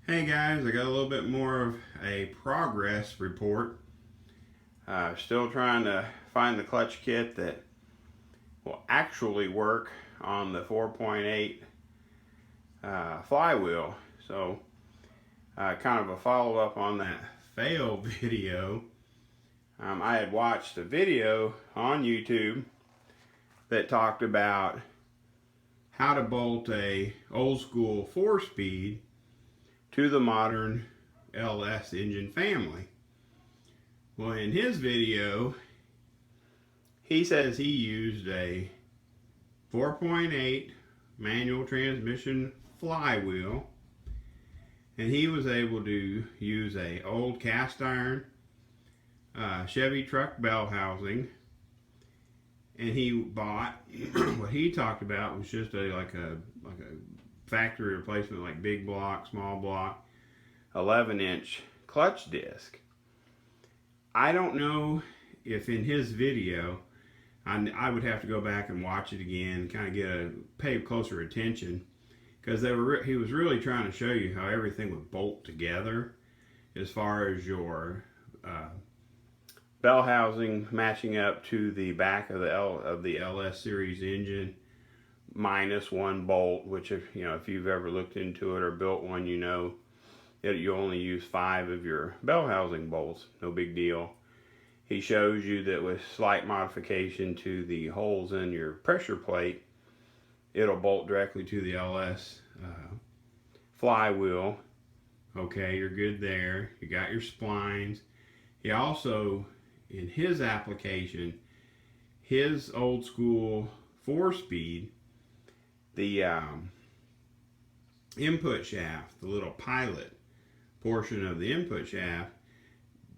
Hey guys, I got a little bit more of a progress report. Still trying to find the clutch kit that will actually work on the 4.8 flywheel. So kind of a follow-up on that fail video. I had watched a video on YouTube that talked about how to bolt a old school 4-speed to the modern LS engine family. Well, in his video, he says he used a 4.8 manual transmission flywheel, and he was able to use a old cast iron Chevy truck bell housing, and he bought what he talked about was just like a factory replacement, like big block, small block, 11-inch clutch disc. I don't know if in his video, I would have to go back and watch it again, kind of pay closer attention, because he was really trying to show you how everything would bolt together, as far as your bell housing matching up to the back of the LS series engine, minus one bolt, which if you've ever looked into it or built one, you know that you only use 5 of your bell housing bolts. No big deal. He shows you that with slight modification to the holes in your pressure plate, it'll bolt directly to the LS flywheel. Okay, you're good there. You got your splines. He also, in his application, his old school 4-speed, the input shaft, the little pilot portion of the input shaft,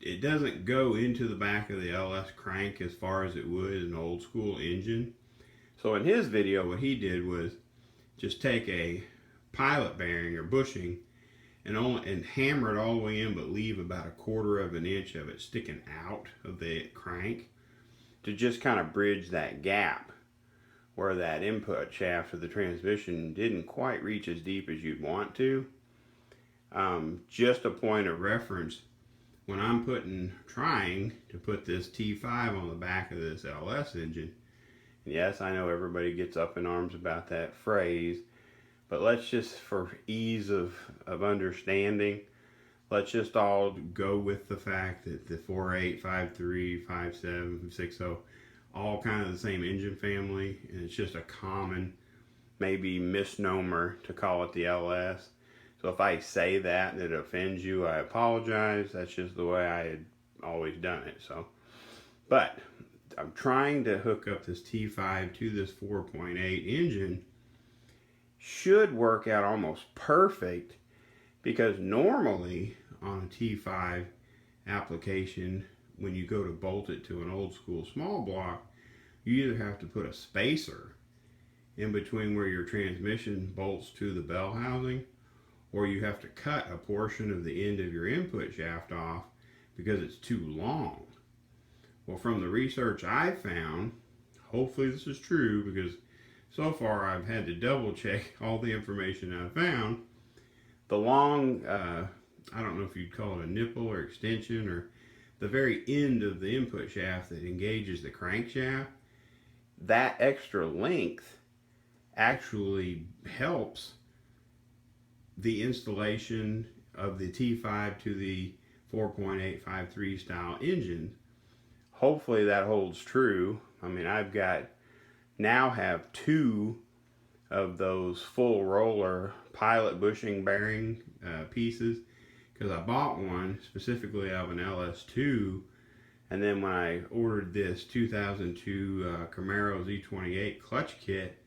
it doesn't go into the back of the LS crank as far as it would an old school engine. So in his video, what he did was just take a pilot bearing or bushing and hammer it all the way in, but leave about 1/4 of an inch of it sticking out of the crank to just kind of bridge that gap where that input shaft of the transmission didn't quite reach as deep as you'd want to. Just a point of reference, when I'm trying to put this T5 on the back of this LS engine, and yes, I know everybody gets up in arms about that phrase, but let's just, for ease of understanding, let's just all go with the fact that the 4.8, 5.3, 5.7, 6.0, all kind of the same engine family, and it's just a common, maybe misnomer to call it the LS. So if I say that and it offends you, I apologize. That's just the way I had always done it. So, but I'm trying to hook up this T5 to this 4.8 engine. Should work out almost perfect, because normally on a T5 application, when you go to bolt it to an old school small block, you either have to put a spacer in between where your transmission bolts to the bell housing, or you have to cut a portion of the end of your input shaft off because it's too long. Well, from the research I found, hopefully this is true, because so far I've had to double check all the information I found. The long, I don't know if you'd call it a nipple or extension, or the very end of the input shaft that engages the crankshaft, that extra length actually helps the installation of the T5 to the 4.853 style engine. Hopefully that holds true. I mean, now have 2 of those full roller pilot bushing bearing pieces, because I bought one specifically of an LS2, and then when I ordered this 2002 Camaro Z28 clutch kit,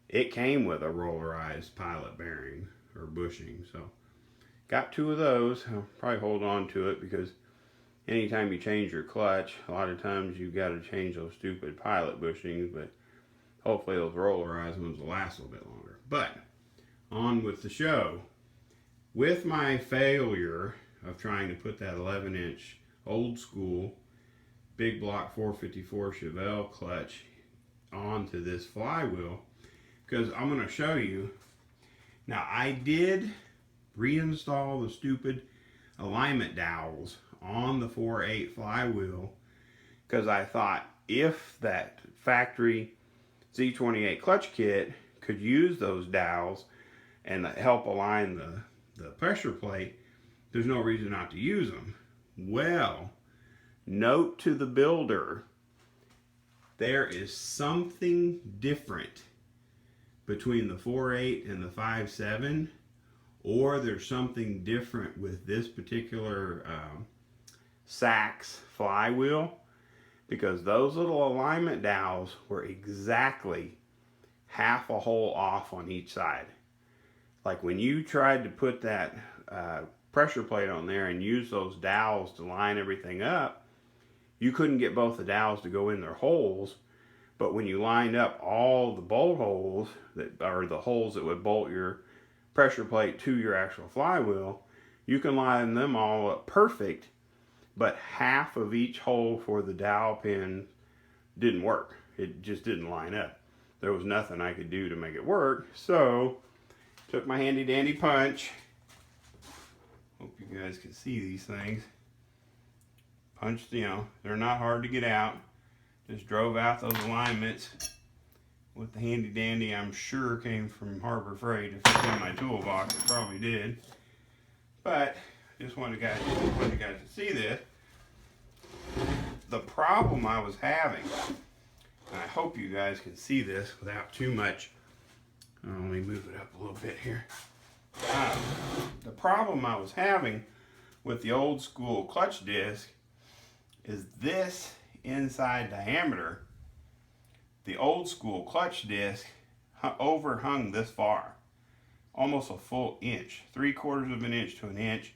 it came with a rollarized pilot bearing or bushing. So got 2 of those. I'll probably hold on to it, because anytime you change your clutch, a lot of times you've got to change those stupid pilot bushings, but hopefully those rollarized ones will last a little bit longer. But on with the show. With my failure of trying to put that 11-inch old school big block 454 Chevelle clutch onto this flywheel, because I'm going to show you. Now, I did reinstall the stupid alignment dowels on the 4.8 flywheel, because I thought if that factory Z28 clutch kit could use those dowels and help align the pressure plate, there's no reason not to use them. Well, note to the builder, there is something different between the 4.8 and the 5.7, or there's something different with this particular Sachs flywheel, because those little alignment dowels were exactly half a hole off on each side. Like when you tried to put that pressure plate on there and use those dowels to line everything up, you couldn't get both the dowels to go in their holes. But when you lined up all the bolt holes, that are the holes that would bolt your pressure plate to your actual flywheel, you can line them all up perfect, but half of each hole for the dowel pin didn't work. It just didn't line up. There was nothing I could do to make it work, so took my handy dandy punch. Hope you guys can see these things. Punched, you know, they're not hard to get out. Just drove out those alignments with the handy dandy. I'm sure came from Harbor Freight. If it's in my toolbox, it probably did. But just wanted you guys to see this. The problem I was having, and I hope you guys can see this without too much. Let me move it up a little bit here. The problem I was having with the old school clutch disc is this inside diameter. The old school clutch disc overhung this far, almost a full inch, 3/4 of an inch to an inch.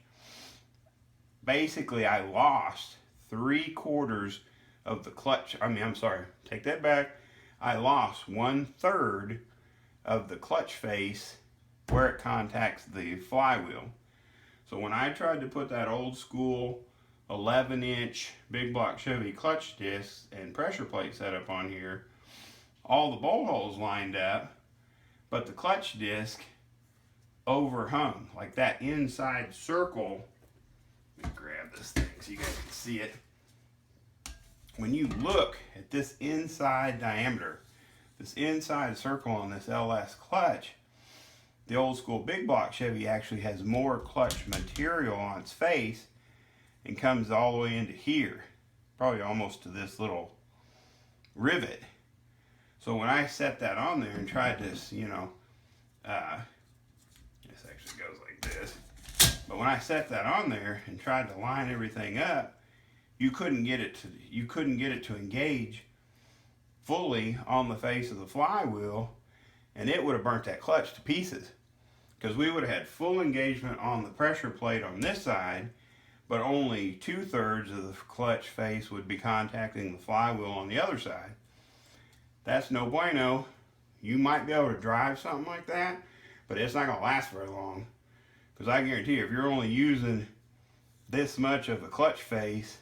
Basically, I lost 3/4 of the clutch. I'm sorry, take that back. I lost 1/3 of the clutch face where it contacts the flywheel. So when I tried to put that old school 11-inch big block Chevy clutch disc and pressure plate setup on here, all the bolt holes lined up, but the clutch disc overhung. Like that inside circle, let me grab this thing so you guys can see it. When you look at this inside diameter, this inside circle on this LS clutch, the old school big block Chevy actually has more clutch material on its face and comes all the way into here, probably almost to this little rivet. So when I set that on there and tried to, you know, this actually goes like this, but when I set that on there and tried to line everything up, you couldn't get it to engage fully on the face of the flywheel, and it would have burnt that clutch to pieces, because we would have had full engagement on the pressure plate on this side, but only 2/3 of the clutch face would be contacting the flywheel on the other side. That's no bueno. You might be able to drive something like that, but it's not going to last very long, because I guarantee you, if you're only using this much of a clutch face,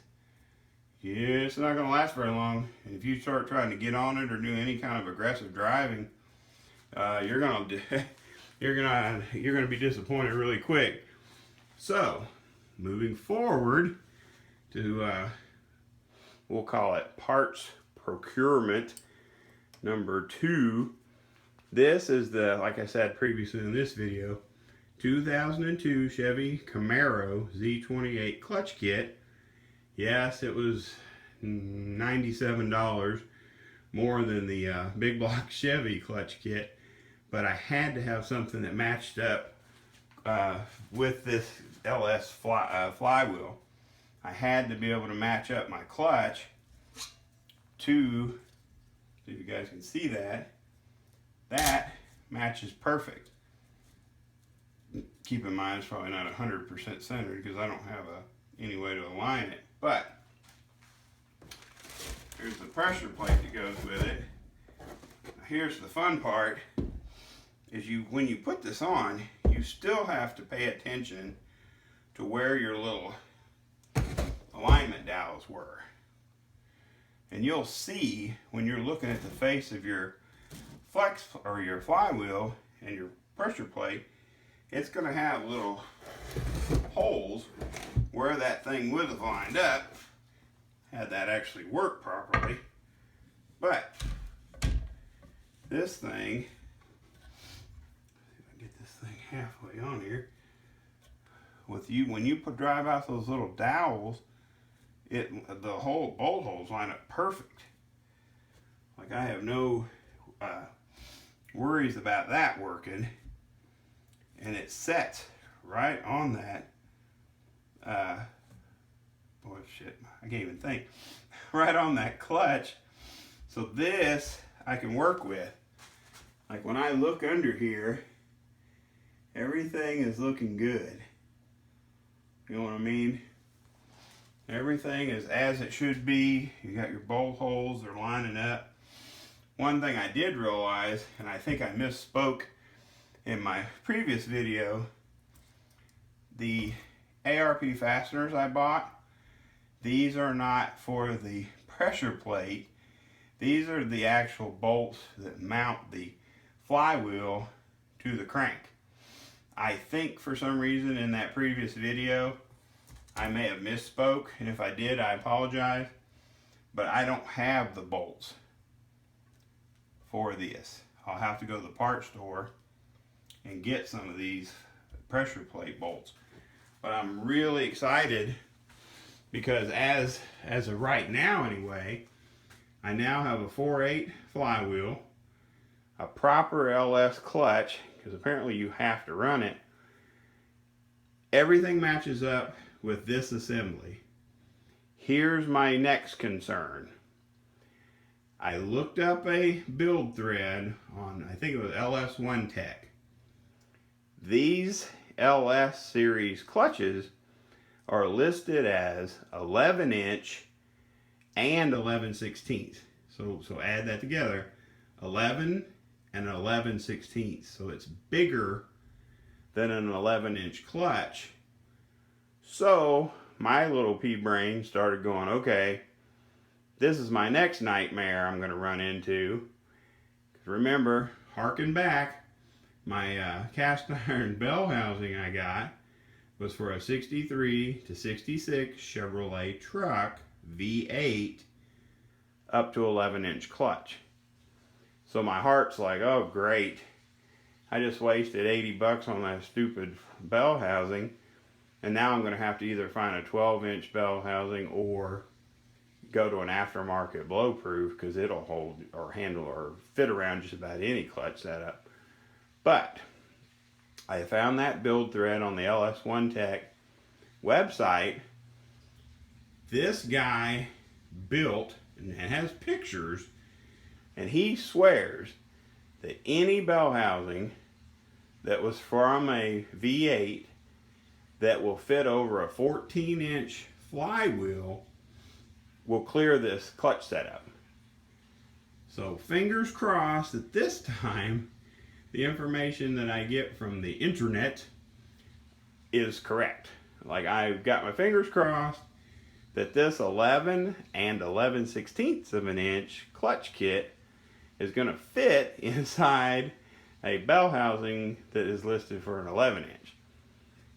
yeah, it's not going to last very long. And if you start trying to get on it or do any kind of aggressive driving, you're going to be disappointed really quick. So, moving forward to we'll call it parts procurement number 2. This is the, like I said previously in this video, 2002 Chevy Camaro Z28 clutch kit. Yes, it was $97 more than the big block Chevy clutch kit, but I had to have something that matched up with this LS flywheel. I had to be able to match up my clutch to, see if you guys can see that, that matches perfect. Keep in mind it's probably not 100% centered because I don't have any way to align it, but here's the pressure plate that goes with it. Now here's the fun part, is when you put this on, you still have to pay attention to where your little alignment dowels were. And you'll see when you're looking at the face of your flex or your flywheel and your pressure plate, it's going to have little holes where that thing would have lined up had that actually worked properly. But this thing, see if I can get this thing halfway on here. When you drive out those little dowels, the whole bolt holes line up perfect. Like, I have no worries about that working, and it sets right on that. Boy, shit, I can't even think. Right on that clutch. So this I can work with. Like, when I look under here, everything is looking good. You know what I mean? Everything is as it should be. You got your bolt holes, they're lining up. One thing I did realize, and I think I misspoke in my previous video, the ARP fasteners I bought, these are not for the pressure plate. These are the actual bolts that mount the flywheel to the crank. I think for some reason in that previous video I may have misspoke, and if I did, I apologize, but I don't have the bolts for this. I'll have to go to the parts store and get some of these pressure plate bolts. But I'm really excited because as of right now anyway, I now have a 4/8 flywheel, a proper LS clutch, because apparently you have to run it. Everything matches up with this assembly. Here's my next concern. I looked up a build thread on, I think it was LS1 Tech. These LS series clutches are listed as 11-inch and 11/16. So add that together, 11 and 11/16. So it's bigger than an 11-inch clutch. So my little pea brain started going, okay, this is my next nightmare I'm going to run into. Remember, harken back, my cast iron bell housing I got was for a 63 to 66 Chevrolet truck V8 up to 11-inch clutch. So my heart's like, oh great, I just wasted 80 bucks on that stupid bell housing, and now I'm going to have to either find a 12-inch bell housing or go to an aftermarket blow proof, because it'll hold or handle or fit around just about any clutch setup. But I found that build thread on the LS1 Tech website. This guy built and has pictures, and he swears that any bell housing that was from a V8 that will fit over a 14-inch flywheel will clear this clutch setup. So fingers crossed that this time the information that I get from the internet is correct. Like, I've got my fingers crossed that this 11 and 11/16 of an inch clutch kit is going to fit inside a bell housing that is listed for an 11-inch.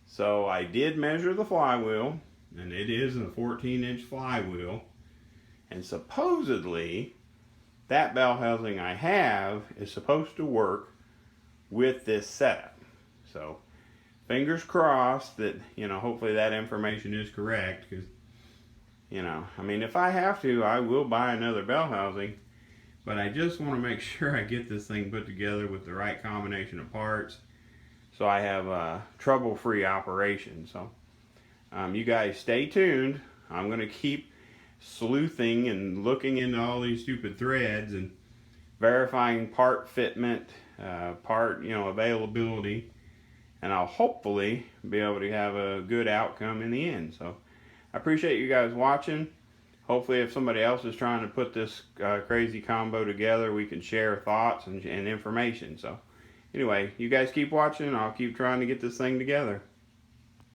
So I did measure the flywheel, and it is a 14-inch flywheel. And supposedly, that bell housing I have is supposed to work with this setup. So, fingers crossed that, hopefully that information is correct. Because, I mean, if I have to, I will buy another bell housing. But I just want to make sure I get this thing put together with the right combination of parts, so I have a trouble-free operation. So, you guys stay tuned. I'm going to keep sleuthing and looking into all these stupid threads and verifying part fitment, part availability, and I'll hopefully be able to have a good outcome in the end. So I appreciate you guys watching. Hopefully if somebody else is trying to put this crazy combo together, we can share thoughts and information. So anyway, you guys keep watching. I'll keep trying to get this thing together.